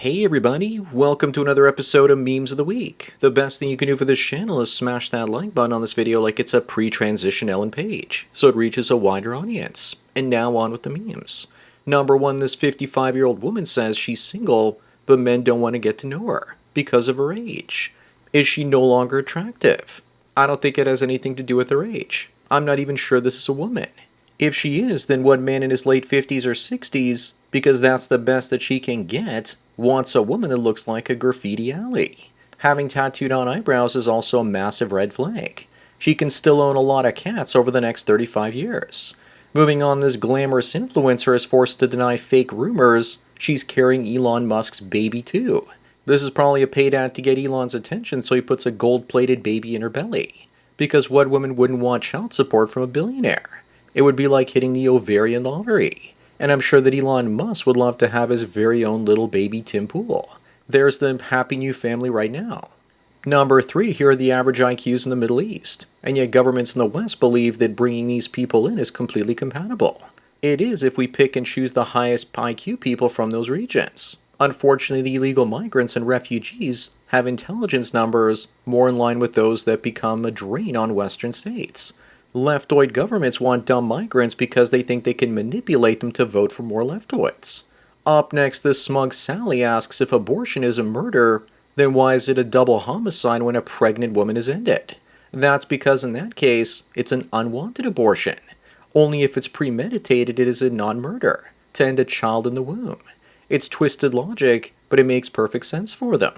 Hey everybody, welcome to another episode of Memes of the Week. The best thing you can do for this channel is smash that like button on this video like it's a pre-transition Ellen page, so it reaches a wider audience. And now on with the memes. Number 1, this 55-year-old woman says she's single, but men don't want to get to know her because of her age. Is she no longer attractive? I don't think it has anything to do with her age. I'm not even sure this is a woman. If she is, then what man in his late 50s or 60s, because that's the best that she can get, wants a woman that looks like a graffiti alley? Having tattooed on eyebrows is also a massive red flag. She can still own a lot of cats over the next 35 years. Moving on, this glamorous influencer is forced to deny fake rumors she's carrying Elon Musk's baby too. This is probably a paid ad to get Elon's attention, so he puts a gold-plated baby in her belly. Because what woman wouldn't want child support from a billionaire? It would be like hitting the ovarian lottery. And I'm sure that Elon Musk would love to have his very own little baby Tim Pool. There's the happy new family right now. Number 3, here are the average IQs in the Middle East. And yet governments in the West believe that bringing these people in is completely compatible. It is if we pick and choose the highest IQ people from those regions. Unfortunately, the illegal migrants and refugees have intelligence numbers more in line with those that become a drain on Western states. Leftoid governments want dumb migrants because they think they can manipulate them to vote for more leftoids. Up next, this smug Sally asks if abortion is a murder, then why is it a double homicide when a pregnant woman is ended? That's because in that case, it's an unwanted abortion. Only if it's premeditated it is a non-murder, to end a child in the womb. It's twisted logic, but it makes perfect sense for them.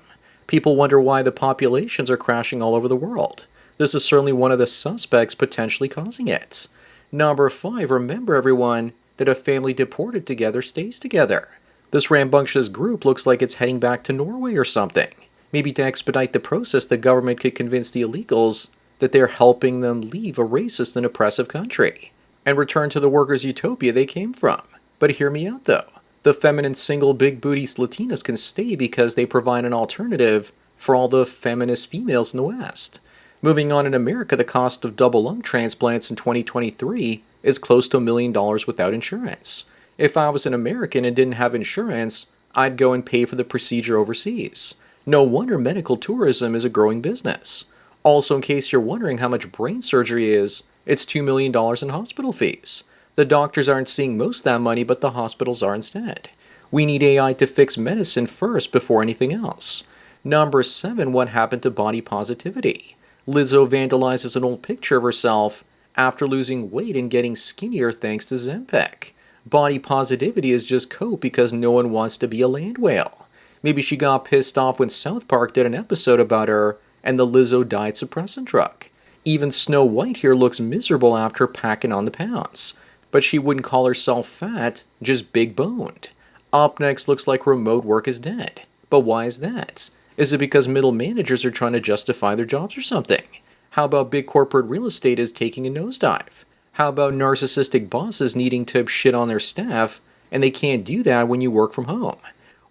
People wonder why the populations are crashing all over the world. This is certainly one of the suspects potentially causing it. Number 5, remember everyone that a family deported together stays together. This rambunctious group looks like it's heading back to Norway or something. Maybe to expedite the process, the government could convince the illegals that they're helping them leave a racist and oppressive country and return to the workers' utopia they came from. But hear me out though. The feminine single big booty Latinas can stay because they provide an alternative for all the feminist females in the West. Moving on, in America, the cost of double lung transplants in 2023 is close to $1 million without insurance. If I was an American and didn't have insurance, I'd go and pay for the procedure overseas. No wonder medical tourism is a growing business. Also, in case you're wondering how much brain surgery is, it's $2 million in hospital fees. The doctors aren't seeing most of that money, but the hospitals are instead. We need AI to fix medicine first before anything else. Number 7, what happened to body positivity? Lizzo vandalizes an old picture of herself after losing weight and getting skinnier thanks to Ozempic. Body positivity is just cope because no one wants to be a land whale. Maybe she got pissed off when South Park did an episode about her and the Lizzo diet suppressant drug. Even Snow White here looks miserable after packing on the pounds. But she wouldn't call herself fat, just big boned. Up next, looks like remote work is dead. But why is that? Is it because middle managers are trying to justify their jobs or something? How about big corporate real estate is taking a nosedive? How about narcissistic bosses needing to shit on their staff, and they can't do that when you work from home?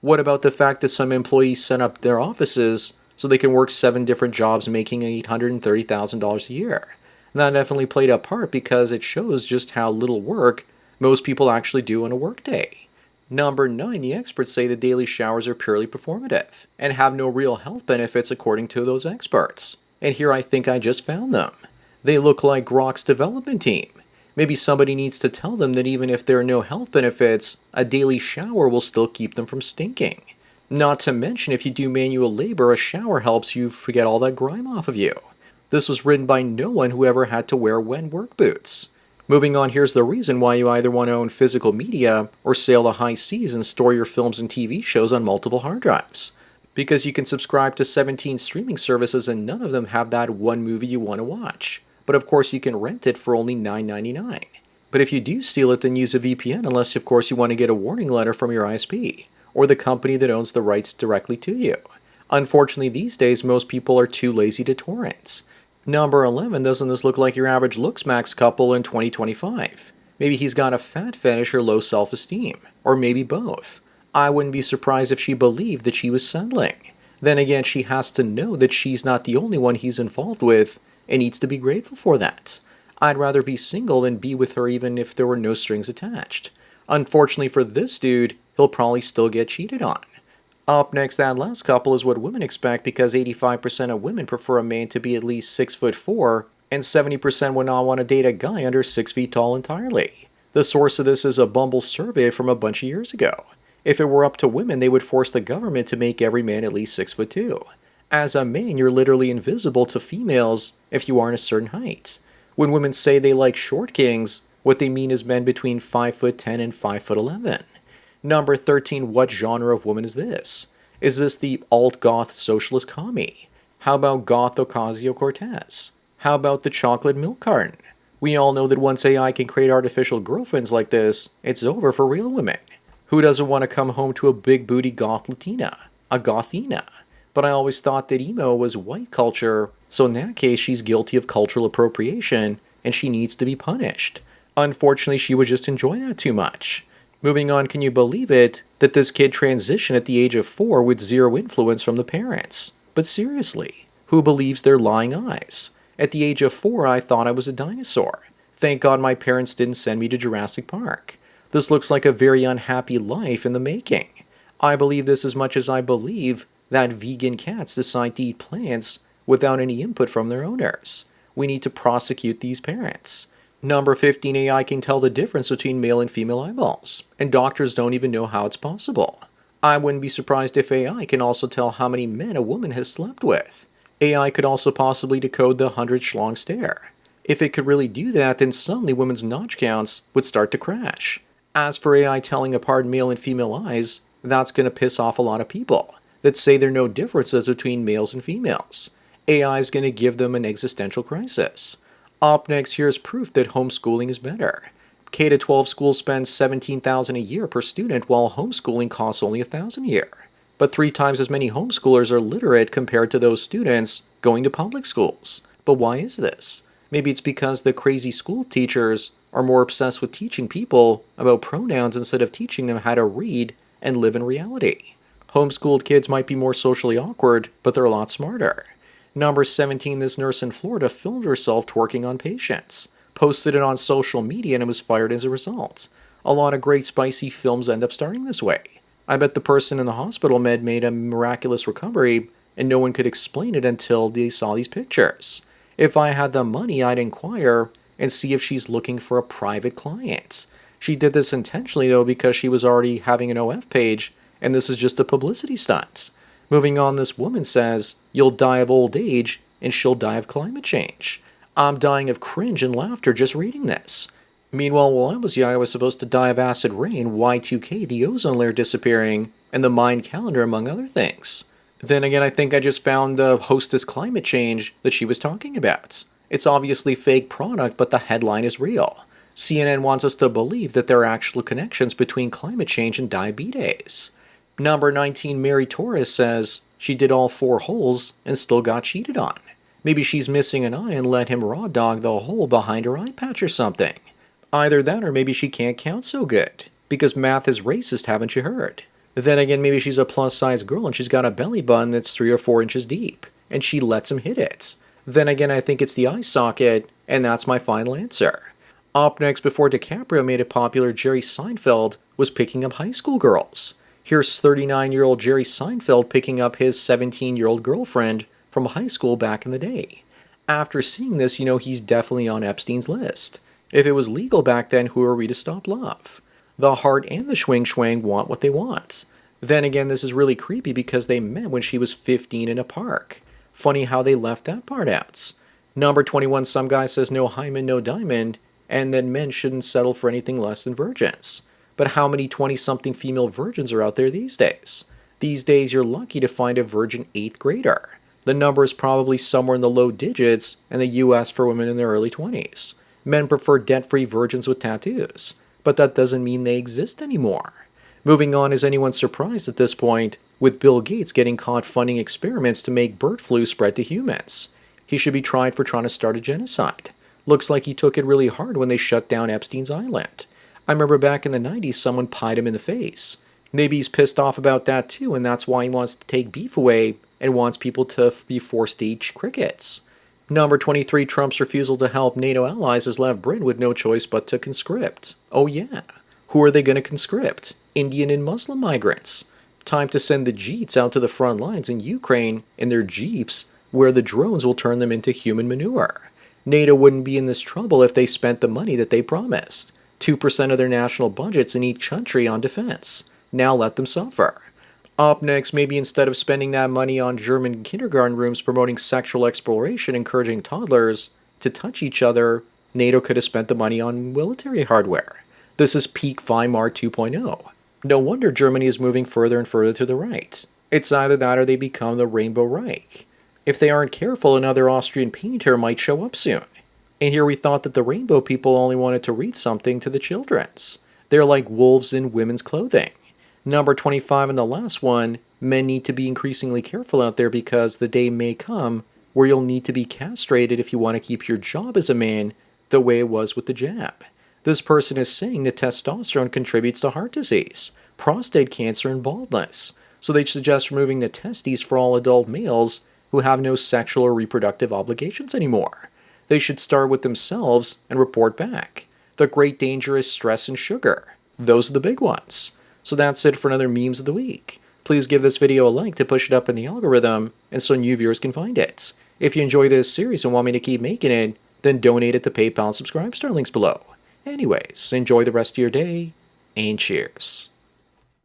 What about the fact that some employees set up their offices so they can work 7 different jobs making $830,000 a year? That definitely played a part because it shows just how little work most people actually do on a workday. Number 9, the experts say the daily showers are purely performative and have no real health benefits according to those experts. And here I think I just found them. They look like Grok's development team. Maybe somebody needs to tell them that even if there are no health benefits, a daily shower will still keep them from stinking. Not to mention, if you do manual labor, a shower helps you forget all that grime off of you. This was written by no one who ever had to wear wet work boots. Moving on, here's the reason why you either want to own physical media or sail the high seas and store your films and TV shows on multiple hard drives. Because you can subscribe to 17 streaming services and none of them have that one movie you want to watch. But of course you can rent it for only $9.99. But if you do steal it, then use a VPN unless of course you want to get a warning letter from your ISP or the company that owns the rights directly to you. Unfortunately, these days most people are too lazy to torrent. Number 11, doesn't this look like your average looks-max couple in 2025? Maybe he's got a fat fetish or low self-esteem, or maybe both. I wouldn't be surprised if she believed that she was settling. Then again, she has to know that she's not the only one he's involved with, and needs to be grateful for that. I'd rather be single than be with her even if there were no strings attached. Unfortunately for this dude, he'll probably still get cheated on. Up next, that last couple is what women expect because 85% of women prefer a man to be at least 6'4", and 70% would not want to date a guy under 6 feet tall entirely. The source of this is a Bumble survey from a bunch of years ago. If it were up to women, they would force the government to make every man at least 6'2". As a man, you're literally invisible to females if you aren't a certain height. When women say they like short kings, what they mean is men between 5'10" and 5'11". Number 13, what genre of woman is this? Is this the alt-goth socialist commie? How about goth Ocasio-Cortez? How about the chocolate milk carton? We all know that once AI can create artificial girlfriends like this, it's over for real women. Who doesn't want to come home to a big booty goth Latina? A gothina? But I always thought that emo was white culture, so in that case she's guilty of cultural appropriation and she needs to be punished. Unfortunately, she would just enjoy that too much. Moving on, can you believe it that this kid transitioned at the age of 4 with zero influence from the parents? But seriously, who believes their lying eyes? At the age of 4, I thought I was a dinosaur. Thank God my parents didn't send me to Jurassic Park. This looks like a very unhappy life in the making. I believe this as much as I believe that vegan cats decide to eat plants without any input from their owners. We need to prosecute these parents. Number 15, AI can tell the difference between male and female eyeballs, and doctors don't even know how it's possible. I wouldn't be surprised if AI can also tell how many men a woman has slept with. AI could also possibly decode the 100 schlong stare. If it could really do that, then suddenly women's notch counts would start to crash. As for AI telling apart male and female eyes, that's going to piss off a lot of people that say there are no differences between males and females. AI is going to give them an existential crisis. Up next, here's proof that homeschooling is better. K-12 schools spend $17,000 a year per student, while homeschooling costs only $1,000 a year. But 3 times as many homeschoolers are literate compared to those students going to public schools. But why is this? Maybe it's because the crazy school teachers are more obsessed with teaching people about pronouns instead of teaching them how to read and live in reality. Homeschooled kids might be more socially awkward, but they're a lot smarter. Number 17, this nurse in Florida filmed herself twerking on patients, posted it on social media, and was fired as a result. A lot of great spicy films end up starting this way. I bet the person in the hospital made a miraculous recovery, and no one could explain it until they saw these pictures. If I had the money, I'd inquire and see if she's looking for a private client. She did this intentionally, though, because she was already having an OF page, and this is just a publicity stunt. Moving on, this woman says, "You'll die of old age, and she'll die of climate change." I'm dying of cringe and laughter just reading this. Meanwhile, while I was young, I was supposed to die of acid rain, Y2K, the ozone layer disappearing, and the Mayan calendar, among other things. Then again, I think I just found the hostess climate change that she was talking about. It's obviously fake product, but the headline is real. CNN wants us to believe that there are actual connections between climate change and diabetes. Number 19, Mary Torres says she did all 4 holes and still got cheated on. Maybe she's missing an eye and let him raw dog the hole behind her eye patch or something. Either that or maybe she can't count so good, because math is racist, haven't you heard? Then again, maybe she's a plus-size girl and she's got a belly button that's 3 or 4 inches deep, and she lets him hit it. Then again, I think it's the eye socket, and that's my final answer. Up next, before DiCaprio made it popular, Jerry Seinfeld was picking up high school girls. Here's 39-year-old Jerry Seinfeld picking up his 17-year-old girlfriend from high school back in the day. After seeing this, you know he's definitely on Epstein's list. If it was legal back then, who are we to stop love? The heart and the schwing want what they want. Then again, this is really creepy because they met when she was 15 in a park. Funny how they left that part out. Number 21, some guy says no hymen, no diamond, and then men shouldn't settle for anything less than virgins. But how many 20-something female virgins are out there these days? These days, you're lucky to find a virgin 8th grader. The number is probably somewhere in the low digits in the US for women in their early 20s. Men prefer debt-free virgins with tattoos, but that doesn't mean they exist anymore. Moving on, is anyone surprised at this point with Bill Gates getting caught funding experiments to make bird flu spread to humans? He should be tried for trying to start a genocide. Looks like he took it really hard when they shut down Epstein's Island. I remember back in the 90s someone pied him in the face. Maybe he's pissed off about that too, and that's why he wants to take beef away and wants people to be forced to eat crickets. Number 23, Trump's refusal to help NATO allies has left Britain with no choice but to conscript. Oh yeah. Who are they going to conscript? Indian and Muslim migrants. Time to send the Jeets out to the front lines in Ukraine in their Jeeps, where the drones will turn them into human manure. NATO wouldn't be in this trouble if they spent the money that they promised. 2% of their national budgets in each country on defense. Now let them suffer. Up next, maybe instead of spending that money on German kindergarten rooms promoting sexual exploration, encouraging toddlers to touch each other, NATO could have spent the money on military hardware. This is peak Weimar 2.0. No wonder Germany is moving further and further to the right. It's either that or they become the Rainbow Reich. If they aren't careful, another Austrian painter might show up soon. And here we thought that the rainbow people only wanted to read something to the children's. They're like wolves in women's clothing. Number 25 and the last one, men need to be increasingly careful out there because the day may come where you'll need to be castrated if you want to keep your job as a man the way it was with the jab. This person is saying that testosterone contributes to heart disease, prostate cancer, and baldness. So they suggest removing the testes for all adult males who have no sexual or reproductive obligations anymore. They should start with themselves and report back. The great danger is stress and sugar. Those are the big ones. So that's it for another Memes of the Week. Please give this video a like to push it up in the algorithm and so new viewers can find it. If you enjoy this series and want me to keep making it, then donate it to PayPal and subscribe star links below. Anyways, enjoy the rest of your day, and cheers.